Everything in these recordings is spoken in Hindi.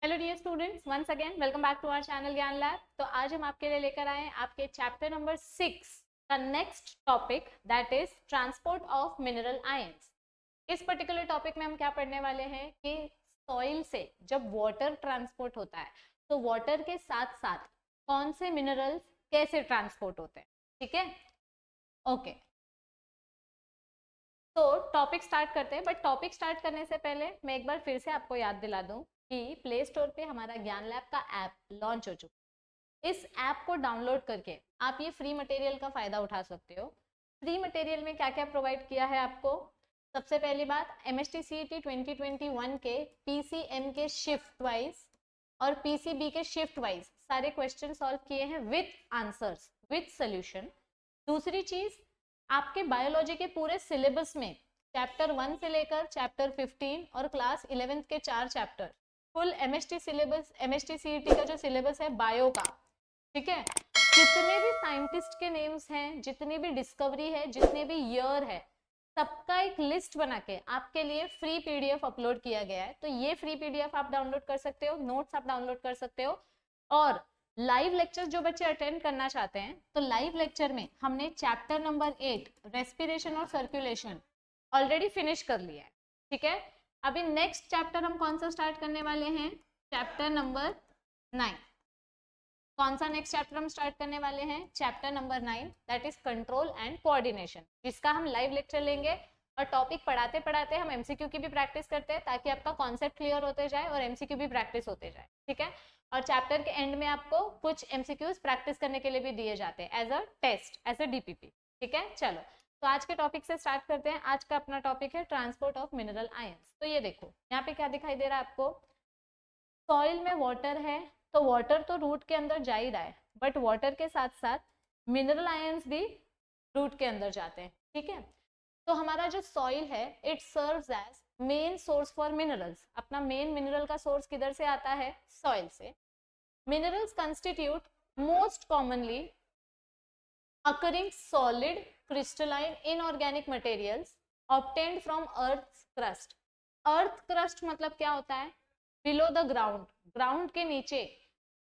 Hello dear students, once again welcome back to our channel Gyan lab. तो आज हम आपके लिए लेकर आए हैं आपके चैप्टर नंबर 6 का next topic, that is transport of mineral ions. इस पर्टिकुलर टॉपिक में हम क्या पढ़ने वाले हैं कि सॉइल से जब वाटर ट्रांसपोर्ट होता है तो वाटर के साथ साथ कौन से मिनरल्स कैसे ट्रांसपोर्ट होते हैं। ठीक है, ओके। तो टॉपिक स्टार्ट करते हैं, बट टॉपिक स्टार्ट करने से पहले मैं एक बार फिर से आपको याद दिला दूं कि प्ले स्टोर पे हमारा ज्ञान लैब का ऐप लॉन्च हो चुका है। इस ऐप को डाउनलोड करके आप ये फ्री मटेरियल का फायदा उठा सकते हो। फ्री मटेरियल में क्या क्या प्रोवाइड किया है आपको? सबसे पहली बात, MST-CET 2021 के PCM के शिफ्ट वाइज और PCB के शिफ्ट वाइज सारे क्वेश्चन सॉल्व किए हैं विथ आंसर्स, विथ सोल्यूशन। दूसरी चीज, आपके बायोलॉजी के पूरे सिलेबस में चैप्टर 1 से लेकर चैप्टर 15 और क्लास 11th के 4 chapter full MST syllabus, MST-CET का जो सिलेबस है बायो का, ठीक है, जितने भी साइंटिस्ट के नेम्स हैं, जितनी भी डिस्कवरी है, जितने भी ईयर है, सबका एक लिस्ट बना के आपके लिए फ्री PDF अपलोड किया गया है। तो ये फ्री PDF आप डाउनलोड कर सकते हो, नोट्स आप डाउनलोड कर सकते हो। और लाइव लेक्चर जो बच्चे अटेंड करना चाहते हैं, तो लाइव लेक्चर में हमने चैप्टर नंबर 8 रेस्पिरेशन और सर्कुलेशन ऑलरेडी फिनिश कर लिया है। ठीक है, अभी नेक्स्ट चैप्टर हम कौन सा स्टार्ट करने वाले हैं? Chapter number 9। कौन सा नेक्स्ट चैप्टर हम स्टार्ट करने वाले हैं? Chapter number 9, that is control and coordination, जिसका हम लाइव लेक्चर लेंगे। और टॉपिक पढ़ाते पढ़ाते हम MCQ की भी प्रैक्टिस करते हैं ताकि आपका कॉन्सेप्ट क्लियर होते जाए और MCQ भी प्रैक्टिस होते जाए। ठीक है, और चैप्टर के एंड में आपको कुछ MCQs प्रैक्टिस करने के लिए भी दिए जाते हैं as a test, as a DPP। ठीक है, चलो तो आज के टॉपिक से स्टार्ट करते हैं। आज का अपना टॉपिक है ट्रांसपोर्ट ऑफ मिनरल आयंस। तो ये देखो यहाँ पे क्या दिखाई दे रहा है आपको, सॉइल में वाटर है तो वाटर तो रूट के अंदर जा ही रहा है, बट वाटर के साथ साथ मिनरल आयंस भी रूट के अंदर जाते हैं। ठीक है, तो हमारा जो सॉइल है it serves as main source for minerals. अपना मेन मिनरल का सोर्स किधर से आता है? सॉइल से। Minerals constitute most commonly occurring solid crystalline inorganic materials obtained from earth's crust। Earth crust मतलब क्या होता है? बिलो द ग्राउंड, ग्राउंड के नीचे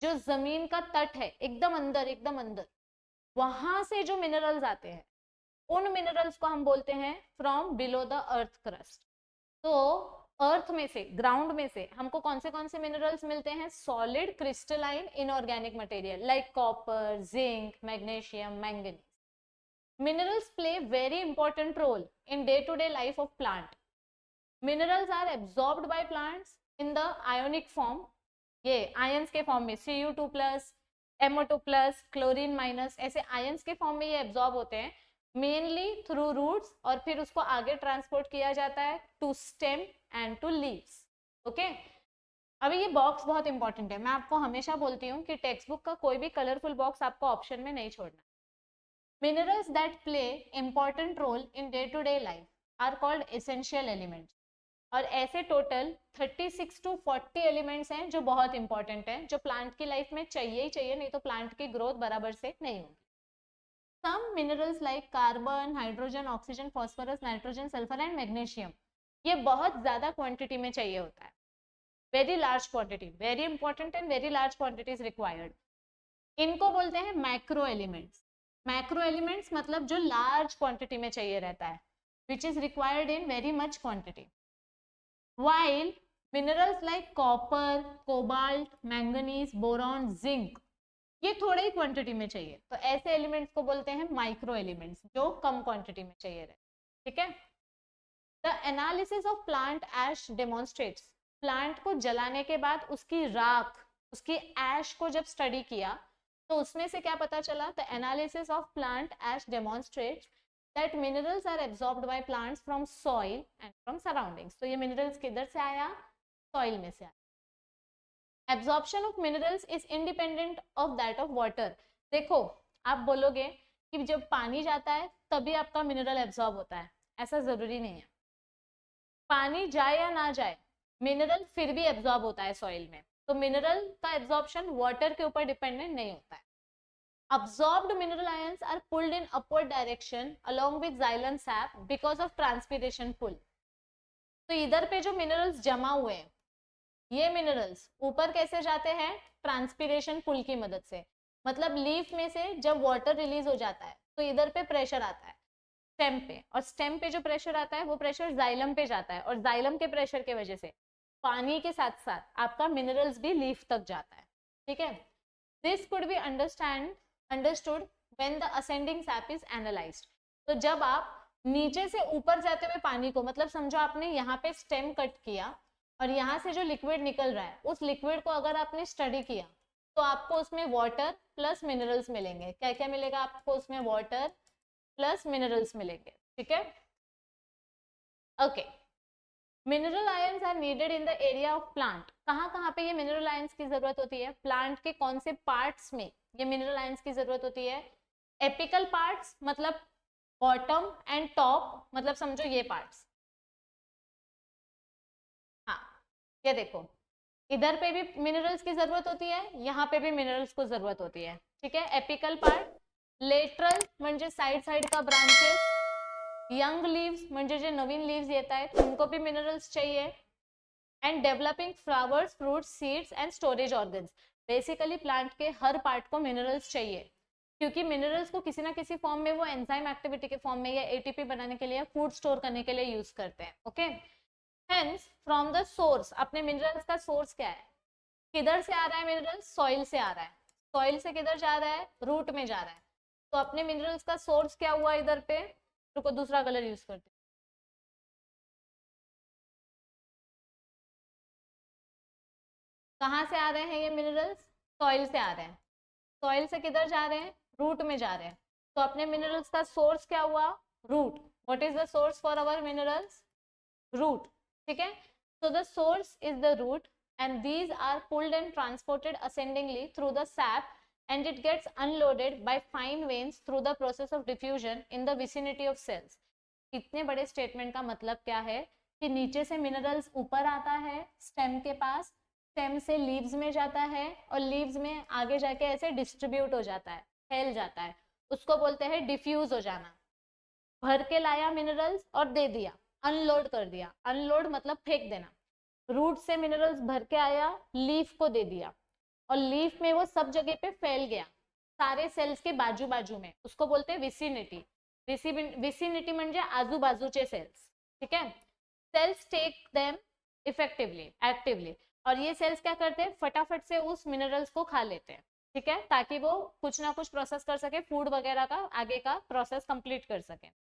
जो जमीन का तट है, एकदम अंदर, एकदम अंदर, वहां से जो मिनरल्स आते हैं उन मिनरल्स को हम बोलते हैं from below the earth crust. तो अर्थ में से, ग्राउंड में से हमको कौन से मिनरल्स मिलते हैं? Solid crystalline inorganic material like copper, zinc, magnesium, manganese. Minerals play very important role in day-to-day life of plant. Minerals are absorbed by plants in the ionic form. ये आयंस के फॉर्म में Cu2+, MO2+, क्लोरीन माइनस, ऐसे आयंस के फॉर्म में ये एब्जॉर्ब होते हैं मेनली थ्रू रूट्स, और फिर उसको आगे ट्रांसपोर्ट किया जाता है to stem and to leaves. Okay, अभी ये बॉक्स बहुत इंपॉर्टेंट है। मैं आपको हमेशा बोलती हूँ कि टेक्स्ट बुक का कोई भी कलरफुल बॉक्स आपको ऑप्शन में नहीं छोड़ना। Minerals that play important role in day-to-day life are called essential elements। और ऐसे टोटल 36 to 40 एलिमेंट्स हैं जो बहुत इंपॉर्टेंट हैं, जो प्लांट की लाइफ में चाहिए ही चाहिए, नहीं तो प्लांट की ग्रोथ बराबर से नहीं होगी। Some minerals like carbon, hydrogen, oxygen, phosphorus, nitrogen, sulphur and magnesium, ये बहुत ज्यादा क्वांटिटी में चाहिए होता है, very large quantity, very important and very large quantity is required. इनको बोलते हैं मैक्रो एलिमेंट्स। मैक्रो एलिमेंट्स मतलब जो लार्ज क्वांटिटी में चाहिए रहता है, which is required in very much quantity. While minerals like copper, cobalt, manganese, boron, zinc, ये थोड़े ही क्वांटिटी में चाहिए, तो ऐसे एलिमेंट्स को बोलते हैं माइक्रो एलिमेंट्स, जो कम क्वांटिटी में चाहिए रहते। ठीक है, the analysis of plant ash demonstrates, plant को जलाने के बाद उसकी राख, उसकी एश को जब स्टडी किया तो उसमें से क्या पता चला? The analysis of plant ash demonstrates that minerals are absorbed by plants from soil and from surroundings. तो ये मिनरल्स किधर से आया? सॉइल में से आया। Absorption of minerals is independent of that of water. देखो, आप बोलोगे कि जब पानी जाता है तभी आपका मिनरल एब्जॉर्ब होता है, ऐसा जरूरी नहीं है। पानी जाए या ना जाए, मिनरल फिर भी एब्जॉर्ब होता है सॉइल में। तो मिनरल का एब्जॉर्प्शन वाटर के ऊपर डिपेंडेंट नहीं होता है। Absorbed mineral ions are pulled in upward direction along with xylem sap because of transpiration pull। तो इधर पे जो मिनरल्स जमा हुए हैं ये मिनरल्स ऊपर कैसे जाते हैं? ट्रांसपीरेशन पुल की मदद से। मतलब लीफ में से जब वाटर रिलीज हो जाता है तो इधर पे प्रेशर आता है स्टेम पे, और स्टेम पे जो प्रेशर आता है वो प्रेशर जाइलम पे जाता है, और जाइलम के प्रेशर के वजह से पानी के साथ साथ आपका मिनरल्स भी लीफ तक जाता है। ठीक है, this could be understood when the ascending SAP is analysed. तो जब आप नीचे से ऊपर जाते हुए पानी को, मतलब समझो आपने यहाँ पे स्टेम कट किया और यहाँ से जो लिक्विड निकल रहा है उस लिक्विड को अगर आपने स्टडी किया तो आपको उसमें वाटर प्लस मिनरल्स मिलेंगे। क्या क्या मिलेगा आपको उसमें? वाटर प्लस मिनरल्स मिलेंगे। ठीक है, okay. Mineral ions are needed in the area of plant. कहाँ कहाँ पे ये मिनरल आयंस की जरूरत होती है? प्लांट के कौन से पार्ट्स में ये मिनरल आयंस की जरूरत होती है? एपिकल पार्ट्स मतलब बॉटम एंड टॉप, मतलब समझो ये पार्ट्स। हाँ, ये देखो इधर पे भी मिनरल्स की जरूरत होती है, यहाँ पे भी मिनरल्स को जरूरत होती है। ठीक है, एपिकल पार्ट। लेटरल म्हणजे साइड साइड का ब्रांचेस, यंग लीव्स म्हणजे जे नवीन लीव्स येत आहेत उनको भी मिनरल्स चाहिए, and developing flowers, fruits, seeds and storage organs. Basically plant के हर पार्ट को मिनरल्स चाहिए, क्योंकि मिनरल्स को किसी ना किसी फॉर्म में वो एंजाइम एक्टिविटी के फॉर्म में या एटीपी बनाने के लिए, फूड स्टोर करने के लिए यूज करते हैं। Okay, hence from the source, अपने मिनरल्स का सोर्स क्या है? किधर से आ रहा है मिनरल्स? सॉइल से आ रहा है। सॉइल से किधर जा रहा है? रूट में जा रहा है। तो अपने मिनरल्स का सोर्स क्या हुआ इधर पे? रुको दूसरा कलर यूज करते हैं। कहाँ से आ रहे हैं ये मिनरल्स? सॉइल से आ रहे हैं। सॉइल से किधर जा रहे हैं? रूट में जा रहे हैं। तो अपने मिनरल्स का सोर्स क्या हुआ? Root. What is the source for our minerals? Root. ठीक है, so the source is the root and these are pulled and transported ascendingly through the sap and it gets unloaded by fine veins through the process of diffusion in the vicinity of cells। इतने बड़े स्टेटमेंट का मतलब क्या है कि नीचे से मिनरल्स ऊपर आता है स्टेम के पास, स्टेम से लीव्स में जाता है और लीव्स में आगे जाके ऐसे डिस्ट्रीब्यूट हो जाता है, फैल जाता है, उसको बोलते हैं डिफ्यूज हो जाना। भर के लाया मिनरल्स और दे दिया, अनलोड कर दिया। अनलोड मतलब फेंक देना। रूट से मिनरल्स भर के आया, लीफ को दे दिया और लीफ में वो सब जगह पे फैल गया, सारे सेल्स के बाजू बाजू में, उसको बोलते हैं विसिनिटी। विसिनिटी म्हणजे आजूबाजूचे सेल्स। ठीक है, cells take them effectively, actively, और ये सेल्स क्या करते हैं? फटाफट से उस मिनरल्स को खा लेते हैं। ठीक है, ताकि वो कुछ ना कुछ प्रोसेस कर सके, फूड वगैरह का आगे का प्रोसेस कंप्लीट कर सके।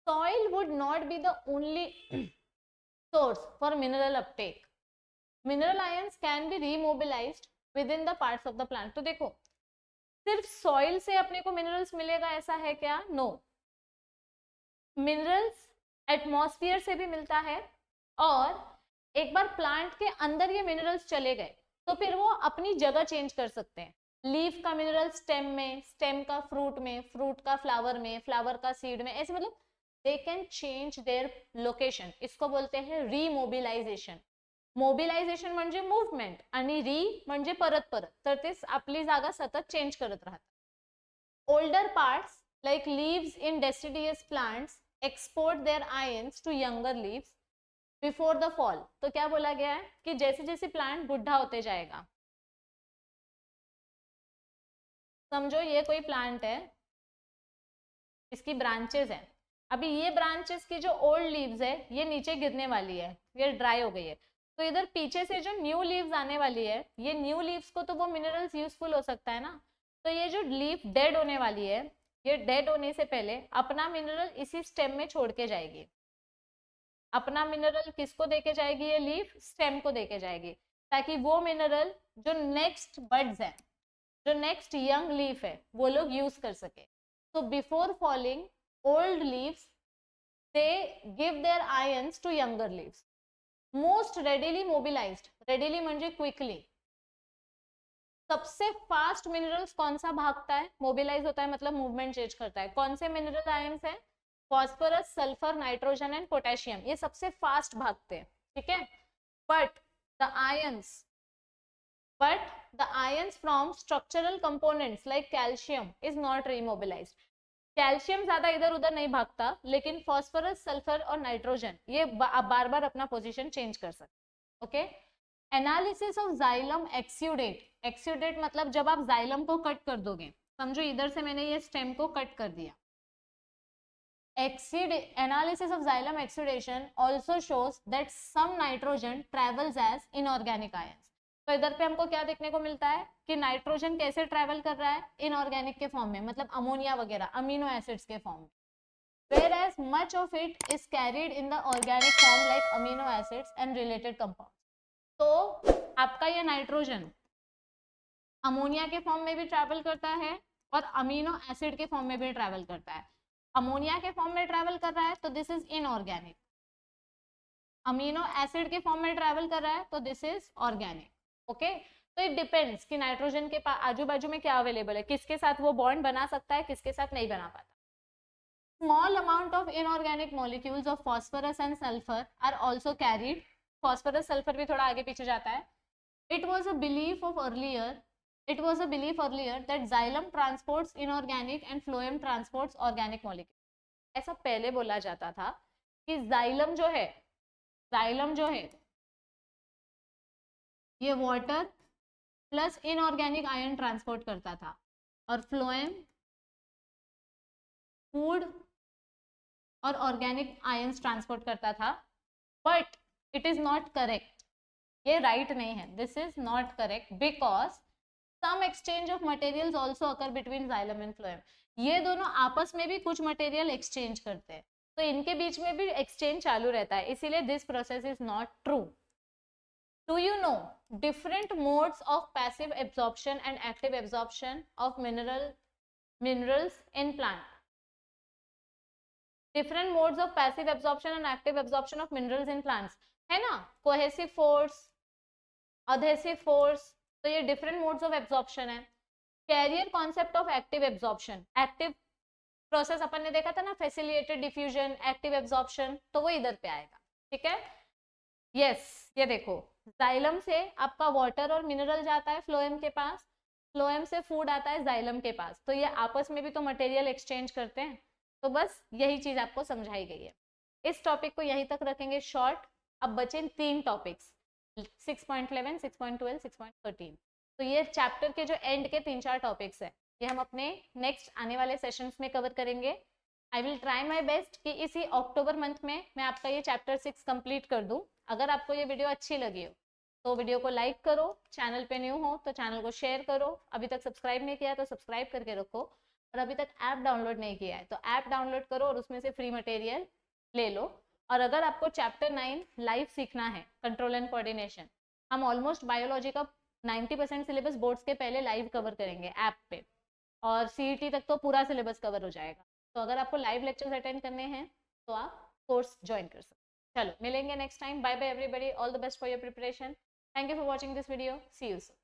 Soil would not be the only source for mineral uptake. Mineral ions can be remobilized within the parts of the plant. तो देखो सिर्फ सॉइल से अपने को मिनरल्स मिलेगा ऐसा है क्या? नो, मिनरल्स एटमॉस्फेयर से भी मिलता है, और एक बार प्लांट के अंदर ये मिनरल्स चले गए तो फिर वो अपनी जगह चेंज कर सकते हैं। लीफ का मिनरल स्टेम में, स्टेम का फ्रूट में, फ्रूट का फ्लावर में, फ्लावर का सीड में, ऐसे मतलब they can change their location. इसको बोलते हैं remobilization. मोबिलायझेशन म्हणजे मूवमेंट आणि री म्हणजे परत परत, तर ते आपली जागा सतत चेंज करत राहतात। Older parts like leaves in deciduous plants export their ions to younger leaves before the fall. तो क्या बोला गया है कि जैसे जैसे प्लांट बुढ़ा होते जाएगा, समझो ये कोई प्लांट है, इसकी ब्रांचेस है, अभी ये ब्रांचेस की जो ओल्ड लीव्स है ये नीचे गिरने वाली है, ये ड्राई हो गई है, तो इधर पीछे से जो न्यू लीव्स आने वाली है, ये न्यू लीव्स को तो वो मिनरल्स यूजफुल हो सकता है ना। तो ये जो लीफ डेड होने वाली है, ये डेड होने से पहले अपना मिनरल इसी स्टेम में छोड़ के जाएगी। अपना मिनरल किसको देके जाएगी? ये लीफ स्टेम को देके जाएगी, ताकि वो मिनरल जो नेक्स्ट बड्स है, जो नेक्स्ट यंग लीफ है, वो लोग यूज कर सके। So before falling, old leaves they give their ions to younger leaves. Most readily mobilized, readily म्हणजे quickly, सबसे फास्ट मिनरल्स कौन सा भागता है? मोबिलाइज होता है मतलब मूवमेंट चेंज करता है। कौन से मिनरल आयंस है? Phosphorus, sulphur, nitrogen and potassium, ये सबसे फास्ट भागते हैं। ठीक है, but the ions from structural components like calcium is not remobilized. Calcium ज्यादा इधर उधर नहीं भागता, लेकिन फॉस्फोरस, सल्फर और नाइट्रोजन ये बार बार अपना पोजीशन चेंज कर सकते। Okay, analysis of xylem exudate, exudate मतलब जब आप जाइलम को कट कर दोगे, समझो इधर से मैंने ये स्टेम को कट कर दिया. Analysis of xylem exudation also shows that some nitrogen travels as inorganic ions. तो इधर पे हमको क्या देखने को मिलता है कि नाइट्रोजन कैसे ट्रेवल कर रहा है, इनऑर्गेनिक के फॉर्म में, मतलब अमोनिया वगैरह अमीनो एसिड्स के फॉर्म में. Whereas much of it is carried in the organic form like amino acids and related compounds. तो आपका ये नाइट्रोजन अमोनिया के फॉर्म में भी ट्रेवल करता है और अमीनो एसिड के फॉर्म में भी ट्रेवल करता है. अमोनिया के फॉर्म में ट्रेवल कर रहा है तो this is inorganic, amino acid के फॉर्म में ट्रेवल कर रहा है तो दिस इज ऑर्गेनिक. ओके, तो इट डिपेंड्स कि नाइट्रोजन के आजू बाजू में क्या अवेलेबल है, किसके साथ वो बॉन्ड बना सकता है, किसके साथ नहीं बना पाता. Small amount of inorganic molecules of phosphorus and sulphur are also carried. Phosphorus sulphur भी थोड़ा आगे पीछे जाता है. It was a belief of earlier It was a belief earlier that xylem transports inorganic and phloem transports organic molecule. ऐसा पहले बोला जाता था कि xylem जो है ये water plus inorganic ion transport करता था और फ्लोएम फूड और ऑर्गेनिक आयंस ट्रांसपोर्ट करता था. But it is not correct, ये राइट नहीं है. This is not correct because some exchange of materials also occur between xylem and phloem. ये दोनों आपस में भी कुछ मटेरियल एक्सचेंज करते हैं, तो इनके बीच में भी एक्सचेंज चालू रहता है, इसीलिए this process is not true. Do you know different modes of passive absorption and active absorption of minerals in plant? Different modes of passive absorption and active absorption of minerals in plants है ना, कोहेसिव फोर्स, अधेसिव फोर्स, तो ये डिफरेंट मोड्स ऑफ एब्जॉर्प्शन है. Carrier concept of active absorption, active process अपन ने देखा था ना, फैसिलिटेटेड डिफ्यूजन, एक्टिव एब्जॉर्प्शन, तो वो इधर पे आएगा. ठीक है, यस. ये देखो, जाइलम से आपका वाटर और मिनरल जाता है फ्लोएम के पास, फ्लोएम से फूड आता है जाइलम के पास, तो ये आपस में भी तो मटेरियल एक्सचेंज करते हैं. तो बस यही चीज आपको समझाई गई है. इस टॉपिक को यहीं तक रखेंगे शॉर्ट. अब बचे 3 टॉपिक्स, 6.11, 6.12, 6.13. तो ये चैप्टर के जो एंड के 3-4 टॉपिक्स है, ये हम अपने नेक्स्ट आने वाले सेशंस में कवर करेंगे. I will try my best कि इसी अक्टूबर मंथ में मैं आपका ये चैप्टर 6 कंप्लीट कर दूं. अगर आपको ये वीडियो अच्छी लगी हो तो वीडियो को लाइक करो, चैनल पे न्यू हो तो चैनल को शेयर करो, अभी तक सब्सक्राइब नहीं किया तो सब्सक्राइब करके रखो, और अभी तक ऐप डाउनलोड नहीं किया है तो ऐप डाउनलोड करो और उसमें से फ्री मटेरियल ले लो. और अगर आपको चैप्टर 9 लाइव सीखना है, कंट्रोल एंड कोऑर्डिनेशन, हम ऑलमोस्ट बायोलॉजी का 90% सिलेबस बोर्ड्स के पहले लाइव कवर करेंगे ऐप पे, और सीईटी तक तो पूरा सिलेबस कवर हो जाएगा. तो अगर आपको लाइव लेक्चर्स अटेंड करने हैं तो आप कोर्स ज्वाइन कर सकते. चलो मिलेंगे next time. Bye bye everybody, all the best for your preparation. Thank you for watching this video. See you soon.